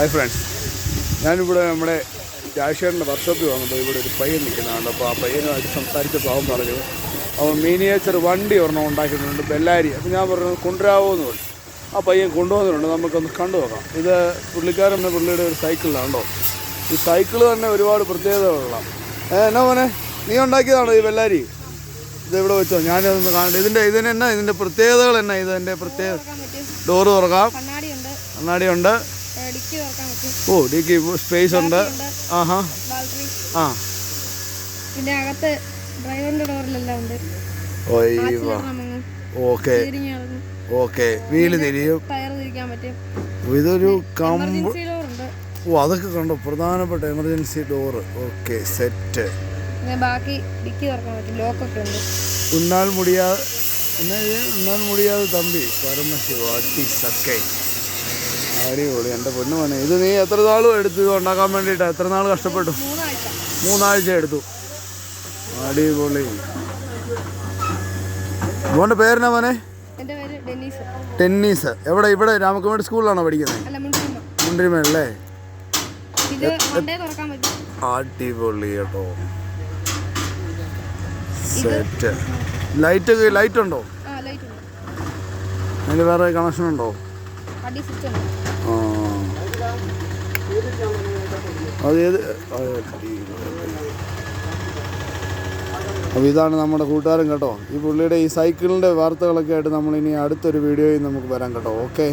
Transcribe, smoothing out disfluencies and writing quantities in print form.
Hi friends, ഞാനിവിടെ നമ്മുടെ രാജേഷേട്ടൻ്റെ വർക്ക്ഷോപ്പിൽ വന്നപ്പോൾ ഇവിടെ ഒരു പയ്യൻ നിൽക്കുന്നതാണ്. അപ്പോൾ ആ പയ്യനുമായിട്ട് സംസാരിച്ചപ്പോൾ അവൻ പറഞ്ഞു അവൻ മിനിയേച്ചർ വണ്ടി ഒരെണ്ണം ഉണ്ടാക്കിയിട്ടുണ്ട്, ബെല്ലാരി. അപ്പോൾ ഞാൻ പറഞ്ഞു കൊണ്ടുവരാമോ എന്ന് പറഞ്ഞു. ആ പയ്യൻ കൊണ്ടുവന്നിട്ടുണ്ട്, നമുക്കൊന്ന് കണ്ടു നോക്കാം. ഇത് പുള്ളിയുടെ ഒരു സൈക്കിളിലാണോ. ഈ സൈക്കിൾ തന്നെ ഒരുപാട് പ്രത്യേകതകളുള്ള. എന്നാ മോനെ, നീ ഉണ്ടാക്കിയതാണോ ഈ ബെല്ലാരി? ഇതിവിടെ വെച്ചോ, ഞാനതൊന്ന് കാണട്ടെ. ഇതിൻ്റെ പ്രത്യേകതകൾ എന്നാ? ഇതിൻ്റെ പ്രത്യേക ഡോറ് തുറക്കാം, കണ്ണാടിയുണ്ട്, ഓ ഡിക്കി സ്പേസ് ഉണ്ട്. ആഹാ, ആ പിന്നെ അകത്ത് ഡ്രൈവറിന്റെ ഡോറിലെല്ലാം ഉണ്ട്. ഓക്കെ ഓക്കെ, വീല് തിരിയും, ടയർ തിരിക്കാൻ പറ്റും. ഇതൊരു ഡോറുണ്ട്. അതൊക്കെ കണ്ടോ, പ്രധാനപ്പെട്ട എമർജൻസി ഡോറ്. Okay, set. ബാക്കി ഡിക്കി തുറക്കാൻ പറ്റും, ലോക്കൊക്കെ ഉണ്ട്. ഉന്നാൽ മുടിയാതെ തമ്പി പരമശിവ അടിസക്കൈ. അടിപൊളി, എൻ്റെ പൊന്നു മോനെ. ഇത് നീ എത്ര നാളും എടുത്തു ഇത് ഉണ്ടാക്കാൻ വേണ്ടിയിട്ട്? എത്ര നാൾ കഷ്ടപ്പെട്ടു? 3 ആഴ്ച എടുത്തു. അടിപൊളി. മോൻ്റെ പേരെന്നാ മോനെ? ടെന്നീസ്. എവിടെ? ഇവിടെ രാമക്കോമേട് സ്കൂളിലാണോ പഠിക്കുന്നത്? മുണ്ടിരിമല്ലേ? അടിപൊളി കേട്ടോ, സെറ്റ്. ലൈറ്റ് ഉണ്ടോ? അതിന് വേറെ കണക്ഷൻ ഉണ്ടോ? അതേത്? അപ്പോൾ ഇതാണ് നമ്മുടെ കൂട്ടുകാരൻ കേട്ടോ. ഈ പുള്ളിയുടെ ഈ സൈക്കിളിൻ്റെ വാർത്തകളൊക്കെ ആയിട്ട് നമ്മളിനി അടുത്തൊരു വീഡിയോയിൽ നമുക്ക് വരാം കേട്ടോ. ഓക്കെ.